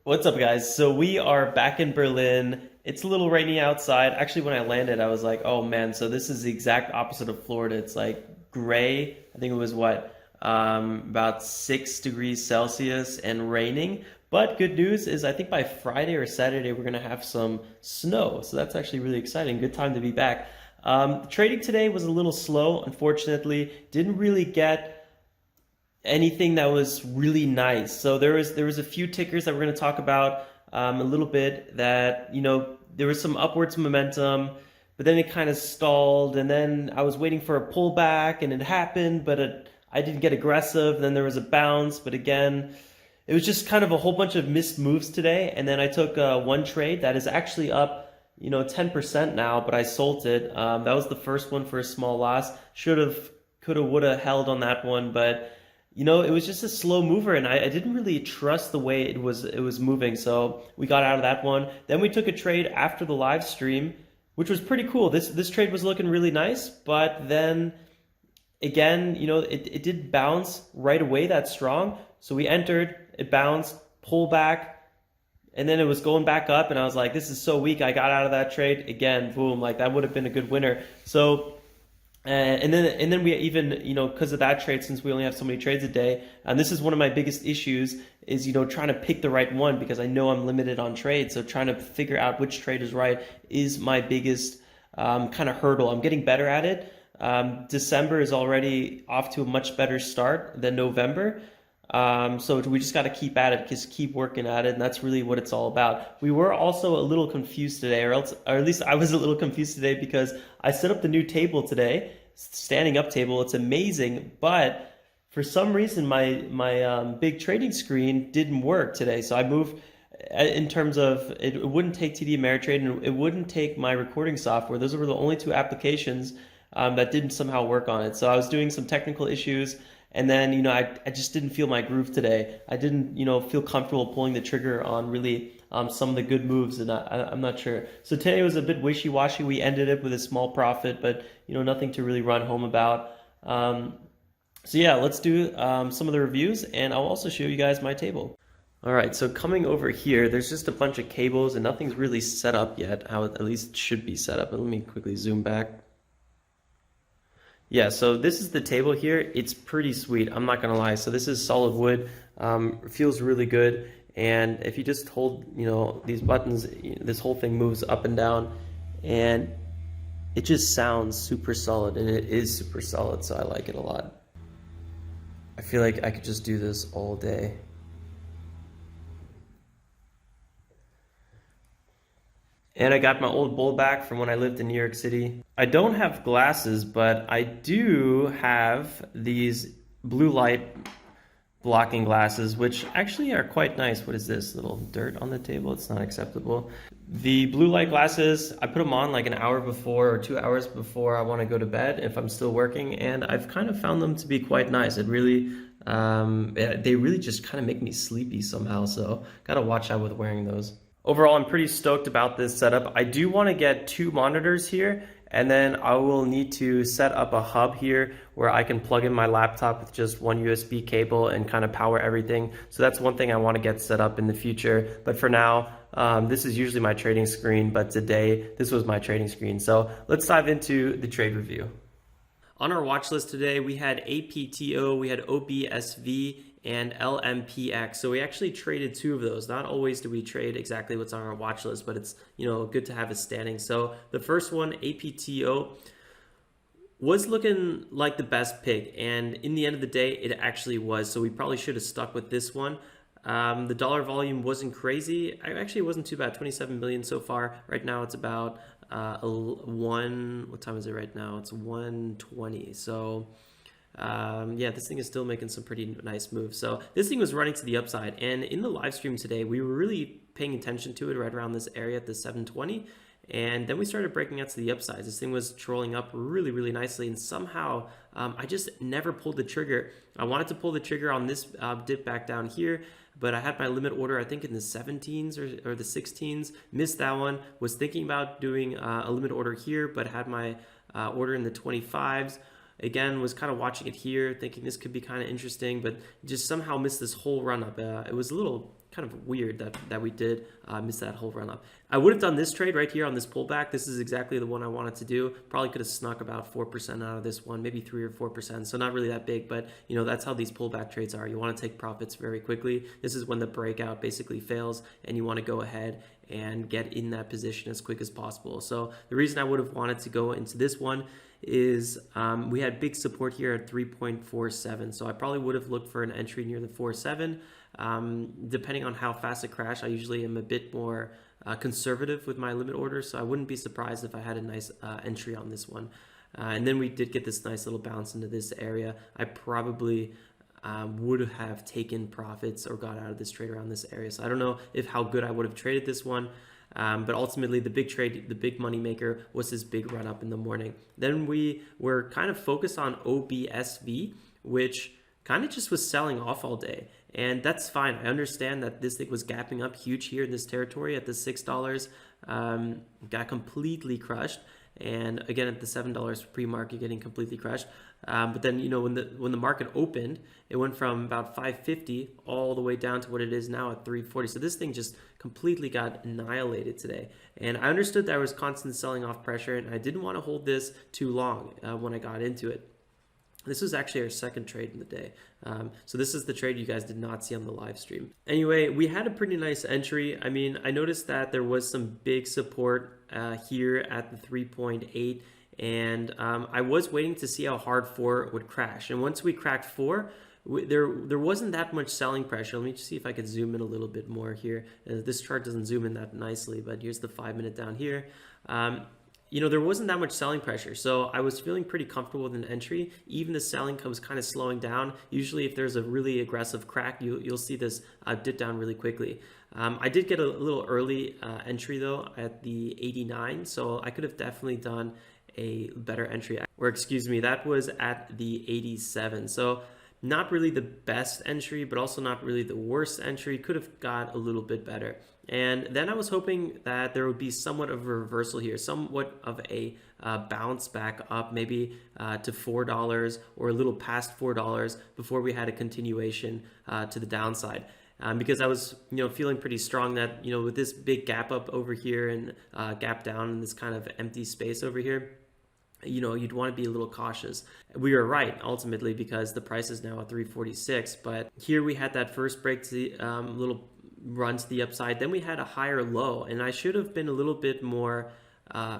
What's up, guys? So we are back in Berlin. It's a little rainy outside. Actually, when I landed, I was like, oh man, so this is the exact opposite of Florida. It's like gray. I think it was about 6 degrees Celsius and raining. But good news is I think by Friday or Saturday, we're gonna have some snow. So that's actually really exciting. Good time to be back. Trading today was a little slow, unfortunately. Didn't really get anything that was really nice. So there was a few tickers that we're going to talk about a little bit that there was some upwards momentum, but then it kind of stalled, and then I was waiting for a pullback, and it happened, but I didn't get aggressive. Then there was a bounce, but again, it was just kind of a whole bunch of missed moves today. And then I took one trade that is actually up 10% now, but I sold it. That was the first one for a small loss. Should have, could have, would have held on that one, but it was just a slow mover, and I didn't really trust the way it was moving. So we got out of that one. Then we took a trade after the live stream, which was pretty cool. This trade was looking really nice, but then again, it did bounce right away that strong. So we entered, it bounced, pull back, and then it was going back up, and I was like, this is so weak. I got out of that trade again, boom, like that would have been a good winner. So and then we even, because of that trade, since we only have so many trades a day, and this is one of my biggest issues is, trying to pick the right one, because I know I'm limited on trades. So trying to figure out which trade is right is my biggest kind of hurdle. I'm getting better at it. December is already off to a much better start than November. So we just got to keep at it, just keep working at it, and that's really what it's all about. We were also a little confused today, or at least I was a little confused today, because I set up the new table today, standing up table. It's amazing, but for some reason my big trading screen didn't work today. So I moved in terms of it wouldn't take TD Ameritrade, and it wouldn't take my recording software. Those were the only two applications that didn't somehow work on it. So I was doing some technical issues. And then, I just didn't feel my groove today. I didn't, feel comfortable pulling the trigger on really some of the good moves, and I'm not sure. So today was a bit wishy-washy. We ended it with a small profit, but, nothing to really run home about. So yeah, let's do some of the reviews, and I'll also show you guys my table. All right, so coming over here, there's just a bunch of cables, and nothing's really set up yet, how it at least should be set up. But let me quickly zoom back. Yeah, so this is the table here. It's pretty sweet, I'm not gonna lie. So this is solid wood, feels really good. And if you just hold, these buttons, this whole thing moves up and down, and it just sounds super solid, and it is super solid, so I like it a lot. I feel like I could just do this all day. And I got my old bowl back from when I lived in New York City. I don't have glasses, but I do have these blue light blocking glasses, which actually are quite nice. What is this? Little dirt on the table? It's not acceptable. The blue light glasses, I put them on like an hour before or 2 hours before I want to go to bed if I'm still working, and I've kind of found them to be quite nice. It really, they really just kind of make me sleepy somehow, so gotta watch out with wearing those. Overall, I'm pretty stoked about this setup. I do want to get 2 monitors here, and then I will need to set up a hub here where I can plug in my laptop with just one USB cable and kind of power everything. So that's one thing I want to get set up in the future. But for now, this is usually my trading screen, but today this was my trading screen. So let's dive into the trade review. On our watch list today, we had APTO, we had OBSV, and LMPX. So we actually traded 2 of those. Not always do we trade exactly what's on our watch list, but it's good to have a standing. So the first one, APTO, was looking like the best pick, and in the end of the day, it actually was. So we probably should have stuck with this one. The dollar volume wasn't crazy. Actually, it wasn't too bad. 27 million so far. Right now, it's about what time is it right now? It's 1:20. So yeah, this thing is still making some pretty nice moves. So this thing was running to the upside, and in the live stream today, we were really paying attention to it right around this area at the 720, and then we started breaking out to the upside. This thing was trolling up really, really nicely, and somehow I just never pulled the trigger. I wanted to pull the trigger on this dip back down here, but I had my limit order, I think in the 17s or the 16s, missed that one. Was thinking about doing a limit order here, but had my order in the 25s. Again, was kind of watching it here, thinking this could be kind of interesting, but just somehow missed this whole run up. It was a little kind of weird that we did miss that whole run up. I would have done this trade right here on this pullback. This is exactly the one I wanted to do. Probably could have snuck about 4% out of this one, maybe 3 or 4%. So not really that big, but you know, that's how these pullback trades are. You want to take profits very quickly. This is when the breakout basically fails and you want to go ahead and get in that position as quick as possible. So the reason I would have wanted to go into this one is we had big support here at 3.47. So I probably would have looked for an entry near the 4.7. Depending on how fast it crashed, I usually am a bit more conservative with my limit orders. So I wouldn't be surprised if I had a nice entry on this one. And then we did get this nice little bounce into this area. I probably would have taken profits or got out of this trade around this area. So I don't know if how good I would have traded this one. But ultimately, the big trade, the big money maker was this big run up in the morning. Then we were kind of focused on OBSV, which kind of just was selling off all day. And that's fine. I understand that this thing was gapping up huge here in this territory at the $6. Got completely crushed. And again, at the $7 pre-market, getting completely crushed. But then, you know, when the market opened, it went from about 550 all the way down to what it is now at 340. So this thing just completely got annihilated today. And I understood there was constant selling off pressure, and I didn't want to hold this too long when I got into it. This was actually our second trade in the day. So this is the trade you guys did not see on the live stream. Anyway, we had a pretty nice entry. I mean, I noticed that there was some big support here at the 3.8. And I was waiting to see how hard 4 would crash. And once we cracked 4, there wasn't that much selling pressure. Let me just see if I could zoom in a little bit more here. This chart doesn't zoom in that nicely, but here's the 5-minute down here. You know, there wasn't that much selling pressure. So I was feeling pretty comfortable with an entry. Even the selling was kind of slowing down. Usually if there's a really aggressive crack, you'll see this dip down really quickly. I did get a little early entry though at the 89. So I could have definitely done a better entry, or excuse me, that was at the 87. So not really the best entry, but also not really the worst entry. Could have got a little bit better. And then I was hoping that there would be somewhat of a reversal here, somewhat of a bounce back up, maybe to $4 or a little past $4 before we had a continuation to the downside. Because I was, you know, feeling pretty strong that, you know, with this big gap up over here and gap down in this kind of empty space over here, you know, you'd want to be a little cautious. We were right ultimately because the price is now at 346, but here we had that first break to the little run to the upside. Then we had a higher low, and I should have been a little bit more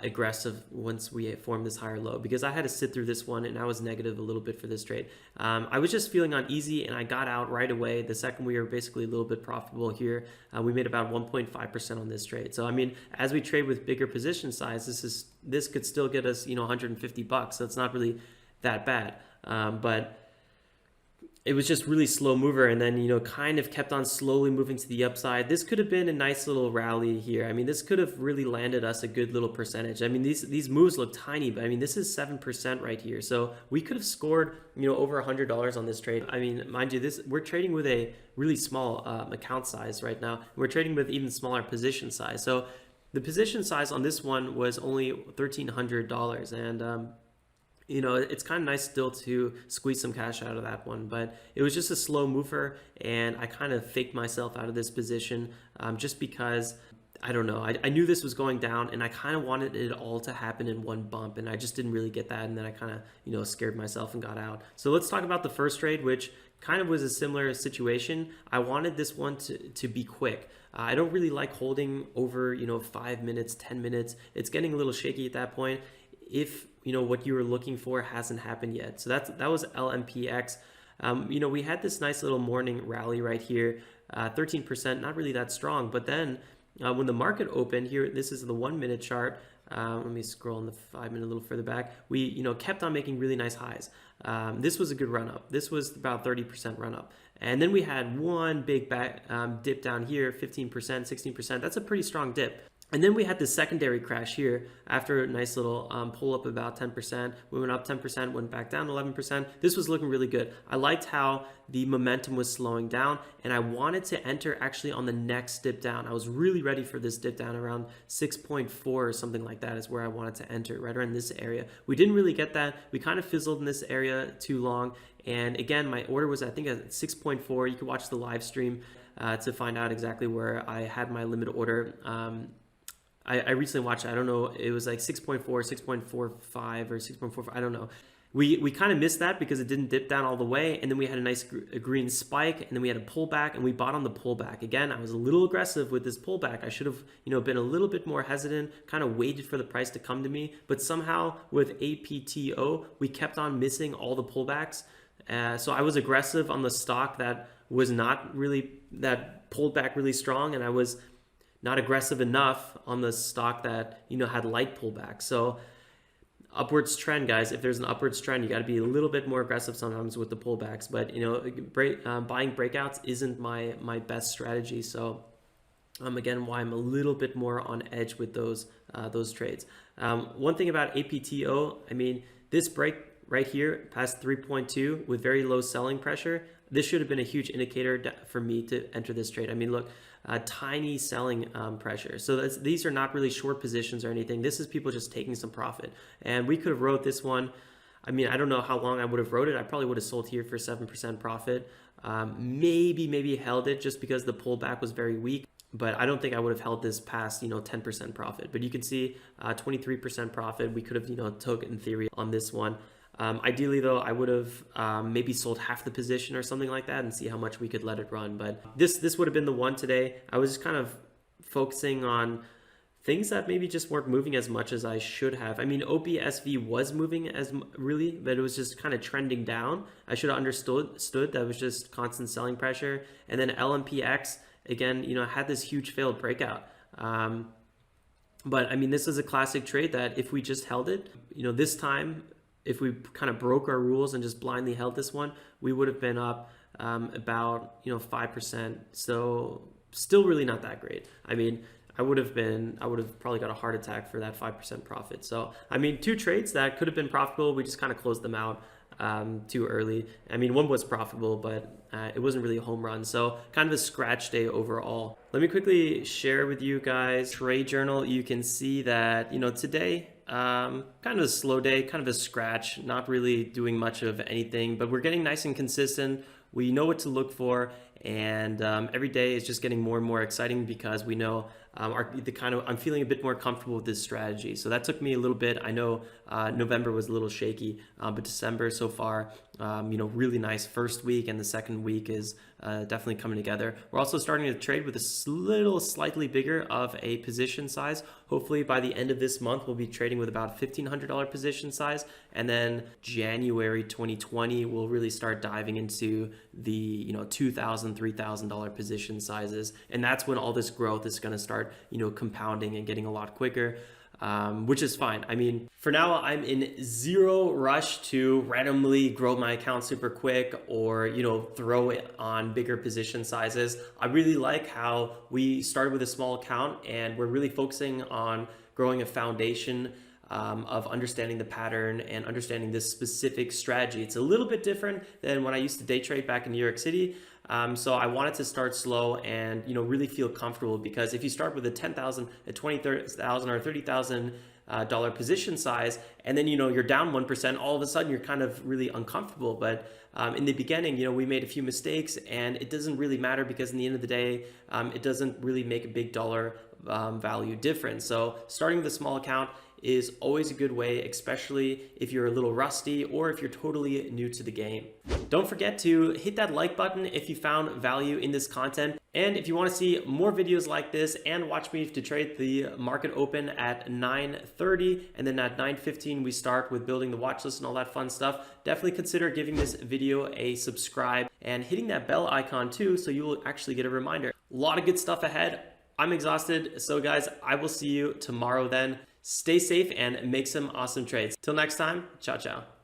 aggressive once we formed this higher low, because I had to sit through this one and I was negative a little bit for this trade. I was just feeling uneasy and I got out right away. The second we were basically a little bit profitable here, we made about 1.5% on this trade. So I mean, as we trade with bigger position size, this could still get us, you know, $150. So it's not really that bad. But it was just really slow mover, and then, you know, kind of kept on slowly moving to the upside. This could have been a nice little rally here. I mean, this could have really landed us a good little percentage. I mean, these moves look tiny, but I mean, this is 7% right here. So we could have scored, you know, over $100 on this trade. I mean, mind you, we're trading with a really small account size right now. We're trading with even smaller position size. So the position size on this one was only $1,300, and you know, it's kind of nice still to squeeze some cash out of that one, but it was just a slow mover, and I kind of faked myself out of this position just because, I don't know, I knew this was going down, and I kind of wanted it all to happen in one bump, and I just didn't really get that, and then I kind of, you know, scared myself and got out. So let's talk about the first trade, which kind of was a similar situation. I wanted this one to be quick. I don't really like holding over, you know, 5 minutes, 10 minutes. It's getting a little shaky at that point if, you know, what you were looking for hasn't happened yet. So that was LMPX. You know, we had this nice little morning rally right here, 13%, not really that strong. But then when the market opened here, this is the 1 minute chart. Let me scroll in the 5 minute a little further back. We, you know, kept on making really nice highs. This was a good run up. This was about 30% run up. And then we had one big back dip down here, 15%, 16%. That's a pretty strong dip. And then we had this secondary crash here after a nice little pull up about 10%. We went up 10%, went back down 11%. This was looking really good. I liked how the momentum was slowing down, and I wanted to enter actually on the next dip down. I was really ready for this dip down around 6.4 or something like that is where I wanted to enter, right around this area. We didn't really get that. We kind of fizzled in this area too long. And again, my order was, I think, at 6.4. You can watch the live stream to find out exactly where I had my limit order. I recently watched, I don't know, it was like 6.4, 6.45 or 6.45, I don't know. We kind of missed that because it didn't dip down all the way, and then we had a nice green spike, and then we had a pullback, and we bought on the pullback. Again, I was a little aggressive with this pullback. I should have, been a little bit more hesitant, kind of waited for the price to come to me, but somehow with APTO, we kept on missing all the pullbacks. So I was aggressive on the stock that was not really, that pulled back really strong, and I was not aggressive enough on the stock that, had light pullback. So upwards trend, guys, if there's an upwards trend, you got to be a little bit more aggressive sometimes with the pullbacks, but buying breakouts isn't my best strategy. So again, why I'm a little bit more on edge with those trades. One thing about APTO, this break right here past 3.2 with very low selling pressure, this should have been a huge indicator for me to enter this trade. Look, tiny selling pressure. So these are not really short positions or anything. This is people just taking some profit. And we could have wrote this one. I don't know how long I would have wrote it. I probably would have sold here for 7% profit. Maybe held it just because the pullback was very weak. But I don't think I would have held this past, 10% profit. But you can see 23% profit. We could have, took in theory on this one. Ideally, though, I would have maybe sold half the position or something like that and see how much we could let it run. But this would have been the one today. I was just kind of focusing on things that maybe just weren't moving as much as I should have. OPSV was moving but it was just kind of trending down. I should have understood that was just constant selling pressure. And then LMPX, again, had this huge failed breakout. But this is a classic trade that if we just held it, this time, if we kind of broke our rules and just blindly held this one, we would have been up about 5%. So still really not that great. I would have probably got a heart attack for that 5% profit. So two trades that could have been profitable, we just kind of closed them out too early. One was profitable, but it wasn't really a home run. So kind of a scratch day overall. Let me quickly share with you guys TradeJournal. You can see that today, kind of a slow day, kind of a scratch, not really doing much of anything, but we're getting nice and consistent. We know what to look for, and every day is just getting more and more exciting because we know I'm feeling a bit more comfortable with this strategy. So that took me a little bit. I know November was a little shaky, but December so far, really nice first week, and the second week is definitely coming together. We're also starting to trade with a slightly bigger of a position size. Hopefully by the end of this month, we'll be trading with about $1,500 position size. And then January 2020, we'll really start diving into the $2,000, $3,000 position sizes. And that's when all this growth is going to start, compounding and getting a lot quicker. Which is fine. For now, I'm in zero rush to randomly grow my account super quick or, throw it on bigger position sizes. I really like how we started with a small account and we're really focusing on growing a foundation of understanding the pattern and understanding this specific strategy. It's a little bit different than when I used to day trade back in New York City. So I wanted to start slow and really feel comfortable, because if you start with a $10,000, a $20,000 or $30,000 position size, and then you're down 1%, all of a sudden you're kind of really uncomfortable. But in the beginning, we made a few mistakes, and it doesn't really matter because in the end of the day, it doesn't really make a big dollar value difference. So starting with a small account is always a good way, especially if you're a little rusty or if you're totally new to the game. Don't forget to hit that like button if you found value in this content. And if you want to see more videos like this and watch me to trade the market open at 9:30 and then at 9:15 we start with building the watch list and all that fun stuff, definitely consider giving this video a subscribe and hitting that bell icon too, so you will actually get a reminder. A lot of good stuff ahead. I'm exhausted, so guys, I will see you tomorrow then. Stay safe and make some awesome trades. Till next time, ciao, ciao.